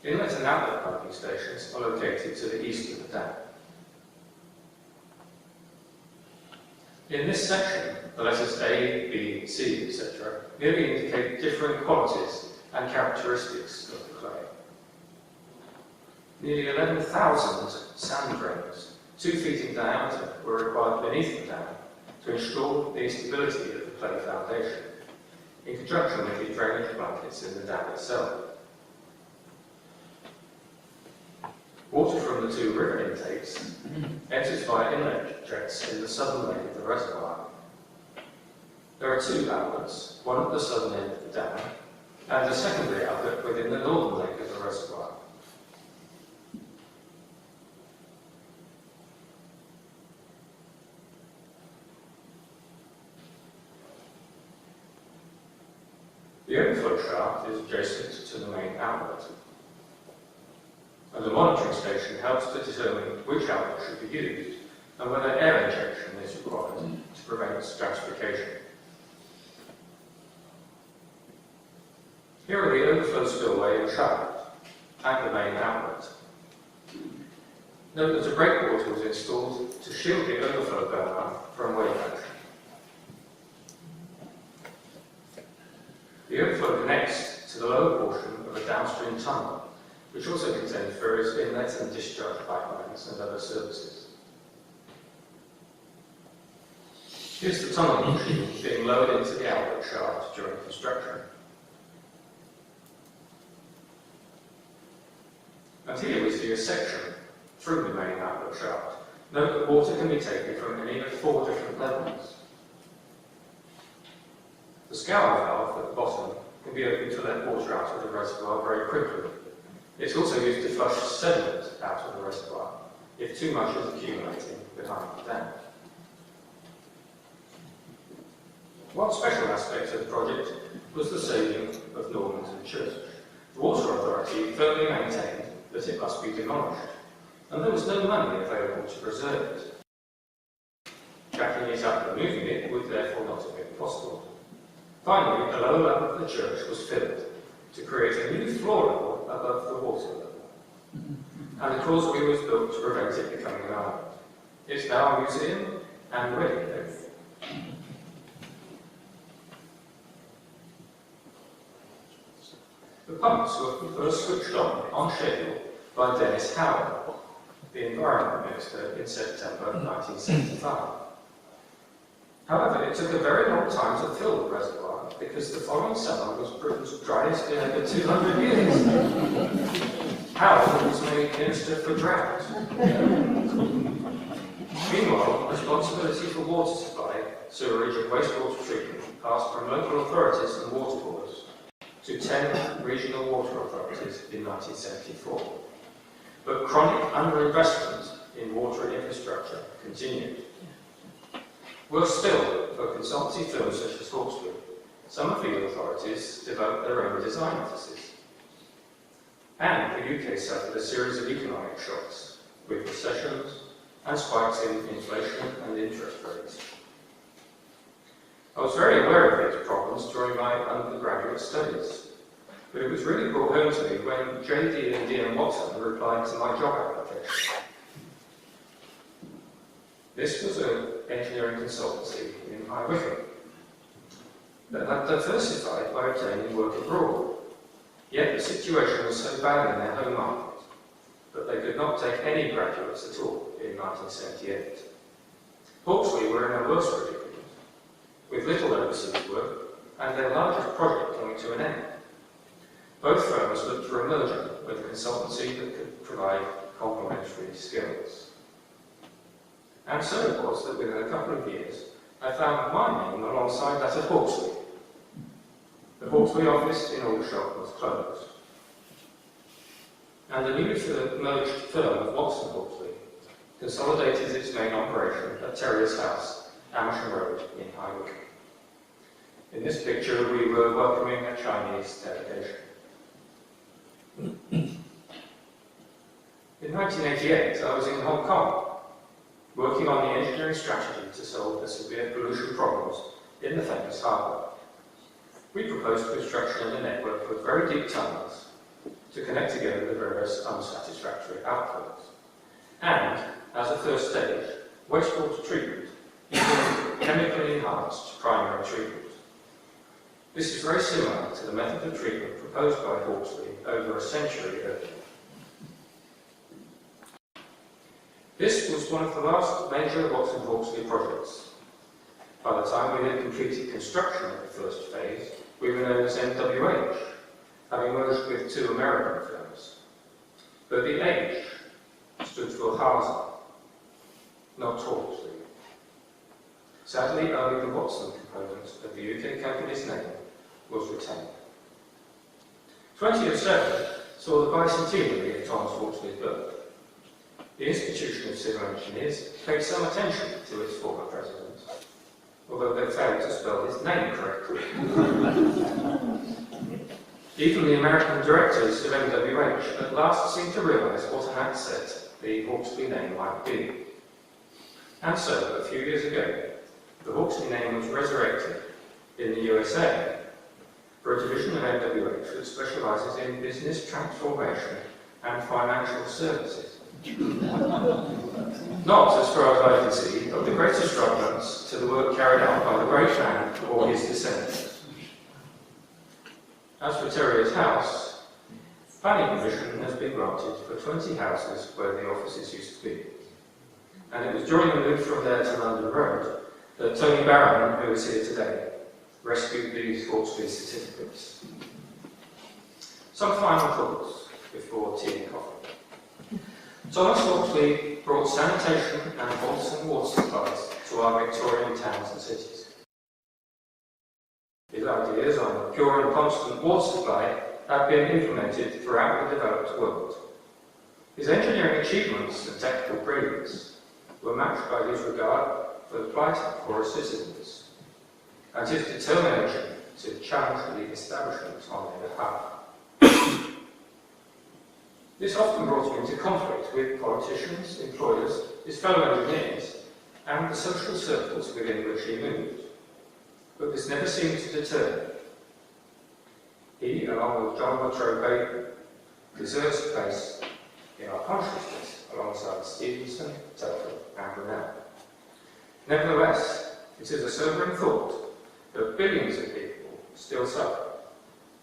Inlet and outlet pumping stations are located to the east of the dam. In this section, the letters A, B, C, etc. merely indicate different qualities and characteristics of the clay. Nearly 11,000 sand drains, 2 feet in diameter, were required beneath the dam to ensure the stability of the clay foundation, in conjunction with the drainage blankets in the dam itself. Water from the 2 river intakes enters via inlet jets in the southern leg of the reservoir. There are 2 outlets, one at the southern end of the dam and a secondary outlet within the northern leg of the reservoir. The overflow shaft is adjacent to the main outlet, and the monitoring station helps to determine which outlet should be used and whether air injection is required to prevent stratification. Here are the overflow spillway and shaft and the main outlet. Note that a breakwater was installed to shield the overflow burner from wave action. The overflow connects to the lower portion of a downstream tunnel, which also contains various inlet and discharge pipelines and other services. Here's the tunnel machine being lowered into the outlet shaft during construction. And here we see a section through the main outlet shaft. Note that water can be taken from any of 4 different levels. The scour valve at the bottom can be opened to let water out of the reservoir very quickly. It's also used to flush sediment out of the reservoir if too much is accumulating behind the dam. One special aspect of the project was the saving of Normanton Church. The Water Authority firmly maintained that it must be demolished, and there was no money available to preserve it. Jacking it up and moving it would therefore not have been possible. Finally, the lower level of the church was filled to create a new floor level above the water level, and the causeway was built to prevent it becoming an island. It's now a museum and ready to live. The pumps were first switched on schedule by Dennis Howard, the Environment Minister, in September 1975. However, it took a very long time to fill the reservoir because the following summer was Britain's driest in over 200 years. Howard was made Minister for Drought. Meanwhile, responsibility for water supply, sewerage and wastewater treatment passed from local authorities and water boards to 10 regional water authorities in 1974. But chronic underinvestment in water infrastructure continued. Worse still, for consultancy firms such as Hawksley, some of the authorities developed their own design offices. And the UK suffered a series of economic shocks, with recessions and spikes in inflation and interest rates. I was very aware of these problems during my undergraduate studies, but it was really brought home to me when J.D. and D.M. Watson replied to my job application. This was an engineering consultancy in High Wycombe that had diversified by obtaining work abroad. Yet the situation was so bad in their home market that they could not take any graduates at all in 1978. Hawksley were in a worse predicament, with little overseas work and their largest project coming to an end. Both firms looked for a merger with a consultancy that could provide complementary skills. And so it was that within a couple of years, I found my name alongside that of Hawksley. The Hawksley office in Aldershot was closed, and the newly merged firm of Watson Hawksley consolidated its main operation at Terrier's House, Amersham Road in High Wycombe. In this picture, we were welcoming a Chinese delegation. In 1988, I was in Hong Kong, working on the engineering strategy to solve the severe pollution problems in the famous harbour. We proposed construction of a network of very deep tunnels to connect together the various unsatisfactory outflows. And, as a first stage, wastewater treatment using chemically enhanced primary treatment. This is very similar to the method of treatment proposed by Hawksley over a century earlier. This was one of the last major Watson Hawksley projects. By the time we had completed construction of the first phase, we were known as MWH, having merged with 2 American firms. But the H stood for Hawksley, not Hawksley. Sadly, only the Watson component of the UK company's name was retained. 2007 saw the bicentenary of Thomas Hawksley's birth. The Institution of Civil Engineers paid some attention to its former president, although they failed to spell his name correctly. Even the American directors of MWH at last seemed to realise what an asset the Hawksley name might be. And so, a few years ago, the Hawksley name was resurrected in the USA for a division of MWH that specialises in business transformation and financial services. Not, as far as I can see, of the greatest reference to the work carried out by the great man or his descendants. As for Terrier's house, planning permission has been granted for 20 houses where the offices used to be. And it was during the move from there to London Road that Tony Barron, who is here today, rescued these Hawksley certificates. Some final thoughts before tea and coffee. Thomas Hawksley brought sanitation and wholesome water supplies to our Victorian towns and cities. His ideas on pure and constant water supply have been implemented throughout the developed world. His engineering achievements and technical brilliance were matched by his regard for the plight of poor citizens, and his determination to challenge the establishment on their behalf. This often brought him into conflict with politicians, employers, his fellow engineers, and the social circles within which he moved. But this never seemed to deter him. He, along with John Luttrell Baker, deserves a place in our consciousness alongside Stephenson, Telford, and Brunel. Nevertheless, it is a sobering thought that billions of people still suffer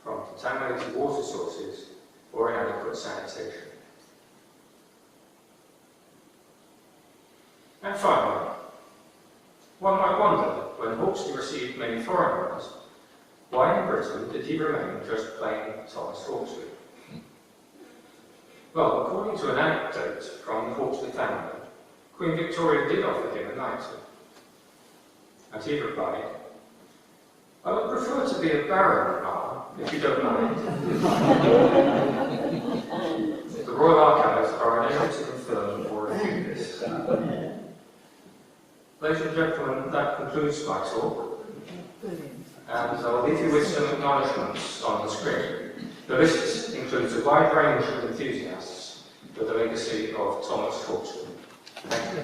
from contaminated water sources or inadequate sanitation. And finally, one might wonder, when Hawksley received many foreign honours, why in Britain did he remain just plain Thomas Hawksley? Well, according to an anecdote from the Hawksley family, Queen Victoria did offer him a knighthood. And he replied, "I would prefer to be a baron, Ma, if you don't mind." The Royal Archives are unable to confirm or refute this. Ladies and gentlemen, that concludes my talk. And I'll leave you with some acknowledgements on the screen. The list includes a wide range of enthusiasts for the legacy of Thomas Hawksley. Thank you.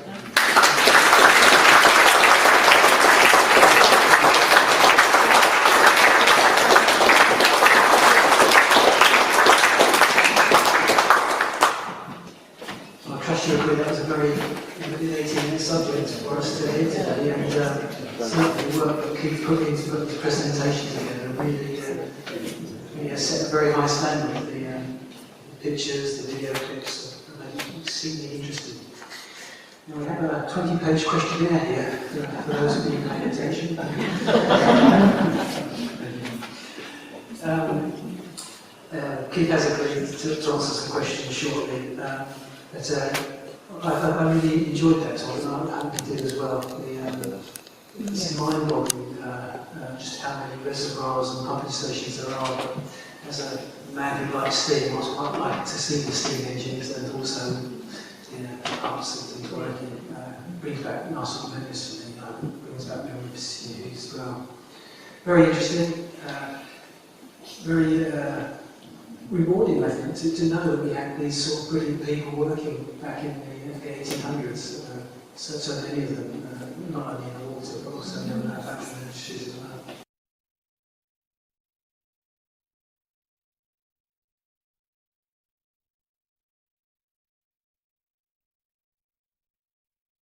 That was a very illuminating subject for us to hear today, and certainly the work that Keith put into putting the presentation together really set a very high standard. The pictures, the video clips, are exceedingly interesting. Now we have a 20-page questionnaire here for those of you paying attention. Keith has agreed to answer some questions shortly. But I really enjoyed that talk, and I hope you did as well. It's mind-boggling just how many reservoirs and pumping stations there are. But as a man who likes steam, I quite like to see the steam engines and also pumps and things working. Brings back nice memories for me. Brings back memories to you as well. Very interesting. Very rewarding, I think, to know that we had these sort of brilliant people working back in the 1800s, so many of them, not only in the